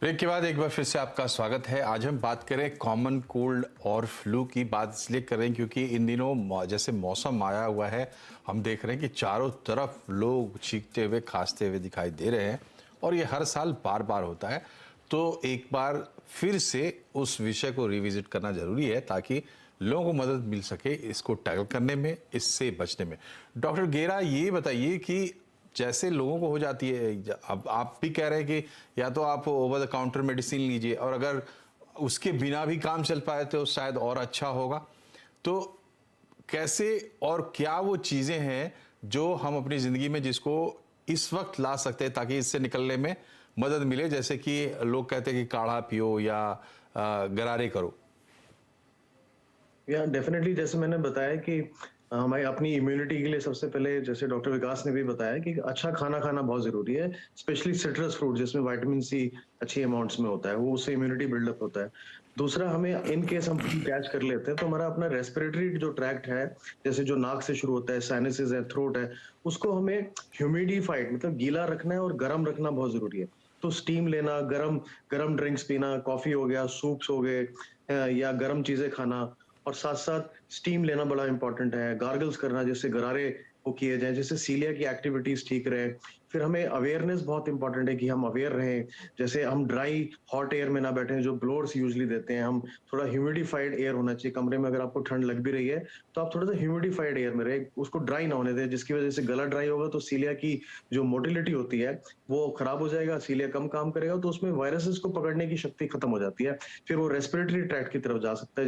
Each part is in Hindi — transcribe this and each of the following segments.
ब्रेक के बाद एक बार फिर से आपका स्वागत है। आज हम बात करें कॉमन कोल्ड और फ्लू की। बात इसलिए कर रहे हैं क्योंकि इन दिनों जैसे मौसम आया हुआ है, हम देख रहे हैं कि चारों तरफ लोग छींकते हुए खांसते हुए दिखाई दे रहे हैं और ये हर साल बार बार होता है। तो एक बार फिर से उस विषय को रिविजिट करना जरूरी है ताकि लोगों को मदद मिल सके इसको टैकल करने में, इससे बचने में। डॉक्टर गेरा, ये बताइए कि जैसे लोगों को हो जाती है, अब आप भी कह रहे हैं कि या तो आप ओवर द काउंटर मेडिसिन लीजिए और अगर उसके बिना भी काम चल पाए तो शायद और अच्छा होगा। तो कैसे और क्या वो चीजें हैं जो हम अपनी जिंदगी में जिसको इस वक्त ला सकते हैं ताकि इससे निकलने में मदद मिले? जैसे कि लोग कहते हैं कि काढ़ा पियो या गरारे करो। या डेफिनेटली, जैसे मैंने बताया कि हमारी अपनी इम्यूनिटी के लिए सबसे पहले, जैसे डॉक्टर विकास ने भी बताया, कि अच्छा खाना खाना बहुत जरूरी है। स्पेशली सिट्रस फ्रूट जिसमें विटामिन सी अच्छी अमाउंट्स में होता है, वो उससे इम्यूनिटी बिल्डअप होता है। दूसरा, हमें इन केस हम कैच कर लेते हैं तो हमारा अपना रेस्पिरेटरी जो ट्रैक्ट है, जैसे जो नाक से शुरू होता है, साइनसेस है, थ्रोट है, उसको हमें ह्यूमिडिफाइड मतलब गीला रखना है और गर्म रखना बहुत जरूरी है। तो स्टीम लेना, गरम गरम ड्रिंक्स पीना, कॉफी हो गया, सूप्स हो गए, या गरम चीजें खाना, और साथ साथ स्टीम लेना बड़ा इंपॉर्टेंट है। गार्गल्स करना, जिससे गरारे वो किए जाएं, जिससे सीलिया की एक्टिविटीज ठीक रहे। फिर हमें अवेयरनेस बहुत इंपॉर्टेंट है कि हम अवेयर रहें। जैसे हम ड्राई हॉट एयर में ना बैठें जो ब्लोअर्स यूजली देते हैं। हम थोड़ा ह्यूमिडिफाइड एयर होना चाहिए कमरे में। अगर आपको ठंड लग भी रही है तो आप थोड़ा सा ह्यूमिडिफाइड एयर में रहे, उसको ड्राई ना होने दें, जिसकी वजह से गला ड्राई होगा तो सीलिया की जो मोटिलिटी होती है वो खराब हो जाएगा, सीलिया कम काम करेगा, तो उसमें वायरसेस को पकड़ने की शक्ति खत्म हो जाती है। फिर वो रेस्पिरेटरी ट्रैक्ट की तरफ जा सकता है,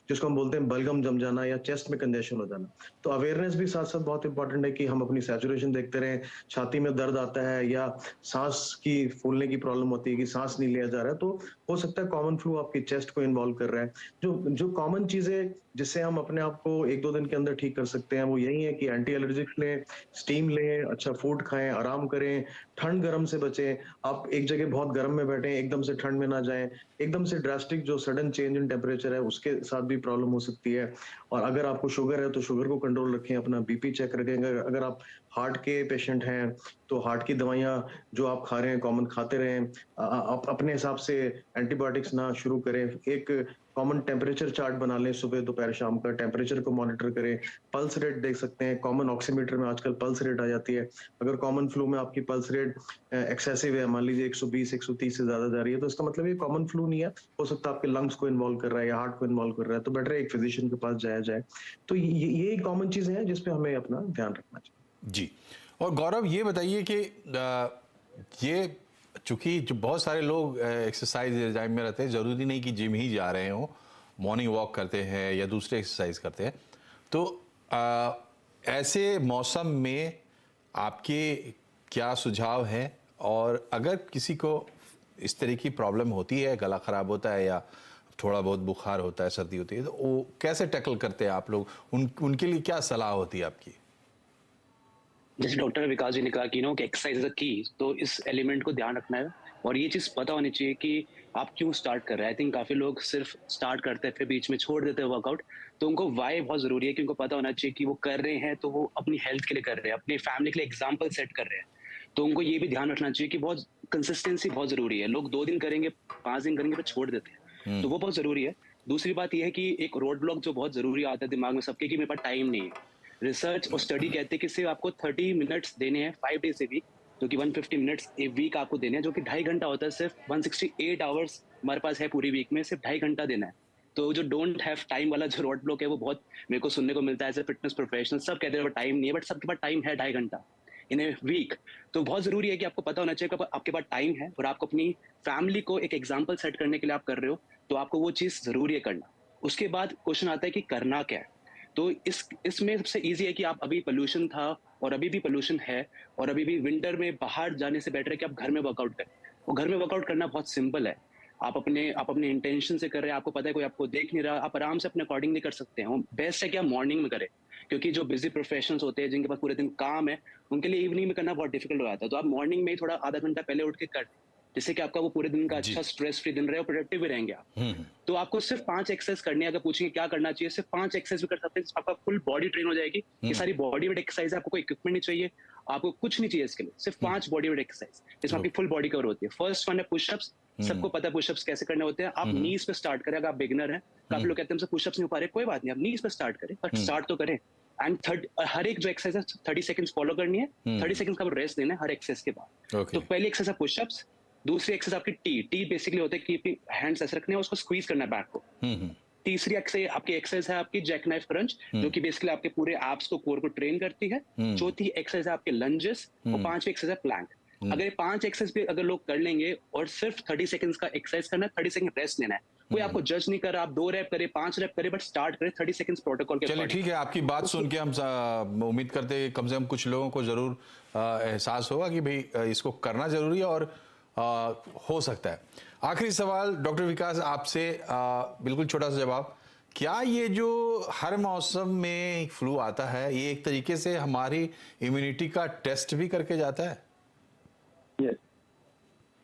जिसको हम बोलते हैं बलगम जम जाना या चेस्ट में कंजेशन हो जाना। तो अवेयरनेस भी साथ साथ बहुत इंपॉर्टेंट है कि हम अपनी सैचुरेशन देखते रहें। छाती में दर्द आता है या सांस की फूलने की प्रॉब्लम होती है कि सांस नहीं लिया जा रहा है, तो हो सकता है कॉमन फ्लू आपकी चेस्ट को इन्वॉल्व कर रहा है। जो जो कॉमन चीजें जिससे हम अपने आप को 1-2 दिन के अंदर ठीक कर सकते हैं वो यही है कि एंटी एलर्जिक लें, स्टीम लें, अच्छा फूड खाएं, आराम करें, ठंड गर्म से बचें। आप एक जगह बहुत गर्म में बैठे, एकदम से ठंड में ना जाएं। एकदम से ड्रास्टिक जो सडन चेंज इन टेम्परेचर है उसके साथ भी प्रॉब्लम हो सकती है। और अगर आपको शुगर है तो शुगर को कंट्रोल रखें, अपना बीपी चेक रखें। अगर आप हार्ट के पेशेंट हैं तो हार्ट की दवाइयां जो आप खा रहे हैं कॉमन खाते रहें। आप अपने हिसाब से एंटीबायोटिक्स ना शुरू करें। एक कॉमन टेम्परेचर चार्ट बना लें, सुबह दोपहर शाम का टेम्परेचर को मॉनिटर करें। पल्स रेट देख सकते हैं, कॉमन ऑक्सीमीटर में आजकल पल्स रेट आ जाती है। अगर कॉमन फ्लू में आपकी पल्स रेट एक्सेसिव है, मान लीजिए 120 130 से ज्यादा जा रही है, तो इसका मतलब ये कॉमन फ्लू नहीं है, हो सकता है आपके लंग्स को इन्वॉल्व कर रहा है या हार्ट को इन्वॉल्व कर रहा है। तो बेटर है एक फिजिशियन के पास जाया जाए। तो ये कॉमन चीजें हैं जिसपे हमें अपना ध्यान रखना चाहिए। जी। और गौरव, ये बताइए कि ये चूंकि जो बहुत सारे लोग एक्सरसाइज रिजाइम में रहते हैं, जरूरी नहीं कि जिम ही जा रहे हो, मॉर्निंग वॉक करते हैं या दूसरे एक्सरसाइज करते हैं, तो ऐसे मौसम में आपके क्या सुझाव हैं? और अगर किसी को इस तरह की प्रॉब्लम होती है, गला खराब होता है या थोड़ा बहुत बुखार होता है, सर्दी होती है, तो वो कैसे टैकल करते हैं आप लोग? उनके लिए क्या सलाह होती है आपकी? जैसे डॉक्टर विकास जी ने कहा कि कि एक्सरसाइज इज अ की, तो इस एलिमेंट को ध्यान रखना है और ये चीज पता होनी चाहिए कि आप क्यों स्टार्ट कर रहे हैं। आई थिंक काफी लोग सिर्फ स्टार्ट करते हैं फिर बीच में छोड़ देते हैं वर्कआउट। तो उनको वाई बहुत जरूरी है कि उनको पता होना चाहिए कि वो कर रहे हैं तो वो अपनी हेल्थ के लिए कर रहे हैं, अपनी फैमिली के लिए एग्जाम्पल सेट कर रहे हैं। तो उनको ये भी ध्यान रखना चाहिए कि बहुत कंसिस्टेंसी बहुत जरूरी है। लोग 2 दिन करेंगे, 5 दिन करेंगे, फिर छोड़ देते हैं, तो वो बहुत जरूरी है। दूसरी बात यह है कि एक रोड ब्लॉक जो बहुत जरूरी आता है दिमाग में सबके, कि मेरे पास टाइम नहीं है। रिसर्च और स्टडी कहते हैं कि सिर्फ आपको 30 मिनट्स देने हैं 5 डेज ए वीक, जो कि 150 मिनट्स ए वीक आपको देने हैं, जो कि 2.5 घंटा होता है। सिर्फ 168 आवर्स हमारे पास है पूरी वीक में, सिर्फ 2.5 घंटा देना है। तो जो डोंट हैव टाइम वाला जो रोड ब्लॉक है वो बहुत मेरे को सुनने को मिलता है। एज ए फिटनेस प्रोफेशनल सब कहते हैं टाइम नहीं है, बट सबके पास टाइम है 2.5 घंटा इन ए वीक। तो बहुत जरूरी है कि आपको पता होना चाहिए कि आपके पास टाइम है और आपको अपनी फैमिली को एक एग्जाम्पल सेट करने के लिए आप कर रहे हो, तो आपको वो चीज जरूरी है करना। उसके बाद क्वेश्चन आता है कि करना क्या है। तो इसमें सबसे इजी है कि आप, अभी पोल्यूशन था और अभी भी पोल्यूशन है और अभी भी विंटर में बाहर जाने से बेटर है कि आप घर में वर्कआउट करें। और घर में वर्कआउट करना बहुत सिंपल है। आप अपने इंटेंशन से कर रहे हैं, आपको पता है कोई आपको देख नहीं रहा, आप आराम से अपने अकॉर्डिंगली कर सकते हैं। बेस्ट है कि आप मॉर्निंग में करें, क्योंकि जो बिजी प्रोफेशनल्स होते हैं जिनके पास पूरे दिन काम है, उनके लिए इवनिंग में करना बहुत डिफिकल्ट हो जाता है। तो आप मॉर्निंग में ही थोड़ा आधा घंटा पहले उठ के कर, जिससे कि आपका वो पूरे दिन का जी। अच्छा स्ट्रेस फ्री दिन रहे और प्रोडक्टिव भी रहेंगे आप। तो आपको सिर्फ 5 एक्सरसाइज करनी है। अगर पूछेंगे क्या करना चाहिए, सिर्फ 5 एक्सरसाइज भी कर सकते हैं, आपका फुल बॉडी ट्रेन हो जाएगी। ये सारी बॉडी वेट एक्सरसाइज है, आपको कोई इक्विपमेंट नहीं चाहिए। आपको कुछ नहीं चाहिए इसके लिए, सिर्फ 5 बॉडी वेट एक्सरसाइज जिसमें आपकी फुल बॉडी कवर होती है। फर्स्ट वन है पुशअप्स। सबको पता है पुशअप्स कैसे करने होते हैं। आप नीज पे स्टार्ट करें, अगर आप बिगिनर हैं। काफी लोग कहते हैं हमसे पुशअप्स नहीं हो पा रहे, कोई बात नहीं, आप नीज पे स्टार्ट करें, बट स्टार्ट तो करें। एंड हर एक जो एक्सरसाइज है 30 सेकंड्स फॉलो करनी है, 30 सेकंड्स का रेस्ट देना है हर एक्सरसाइज के बाद। Okay. तो पहली एक्सरसाइज है पुशअप्स, दूसरी एक्सरसाइज आपकी टी बेसिकली होता है कि अपनी हैंड्स ऐसे रखने हैं, उसको स्क्वीज करना है बैक को। तीसरी एक्सरसाइज है आपकी जैक नाइफ क्रंच, जो कि बेसिकली आपके पूरे एब्स को, कोर को ट्रेन करती है। चौथी एक्सरसाइज है आपके लंजेस, और पांचवी एक्सरसाइज है प्लैंक। अगर ये 5 एक्सरसाइज भी अगर लोग कर लेंगे और सिर्फ 30 सेकंड्स का एक्सरसाइज करना है, 30 सेकंड रेस्ट लेना है, कोई आपको जज नहीं कर रहा, आप 2 रैप करें, 5 रैप करें, बट स्टार्ट करें 30 सेकंड्स प्रोटोकॉल के चलिए अकॉर्डिंग। ठीक है, आपकी बात सुन के हम उम्मीद करते हैं कम से कम कुछ लोगों को जरूर एहसास होगा कि भाई इसको करना जरूरी है और हो सकता है। आखिरी सवाल डॉक्टर विकास आपसे, बिल्कुल छोटा सा जवाब, क्या ये जो हर मौसम में फ्लू आता है, ये एक तरीके से हमारी इम्यूनिटी का टेस्ट भी करके जाता है? Yes.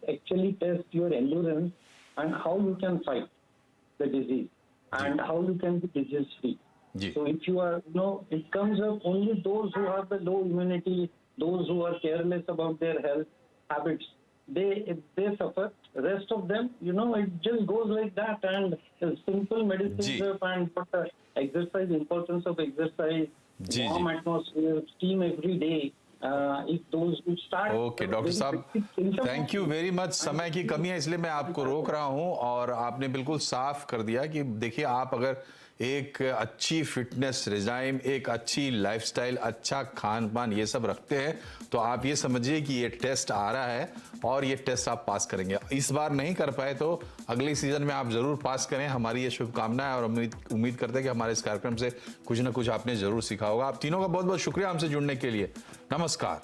Actually test your endurance and how you can fight the disease and how you can be disease free. जी। So if you are, it comes up only those who have the low immunity, those who are careless about their health habits, they suffer. Rest of them, it just goes like that, and simple medicines and exercise, importance of exercise, जी, warm जी। atmosphere, steam every day. If those who start. Okay doctor साहब, थैंक यू वेरी मच। समय की कमी है इसलिए मैं आपको रोक रहा हूं, और आपने बिल्कुल साफ कर दिया कि देखिए, आप अगर एक अच्छी फिटनेस रिजाइम, एक अच्छी लाइफस्टाइल, अच्छा खान पान, ये सब रखते हैं, तो आप ये समझिए कि ये टेस्ट आ रहा है और ये टेस्ट आप पास करेंगे। इस बार नहीं कर पाए तो अगले सीजन में आप जरूर पास करें, हमारी ये शुभकामना है, और उम्मीद करते हैं कि हमारे इस कार्यक्रम से कुछ ना कुछ आपने जरूर सीखा होगा। आप तीनों का बहुत बहुत शुक्रिया हमसे जुड़ने के लिए। नमस्कार।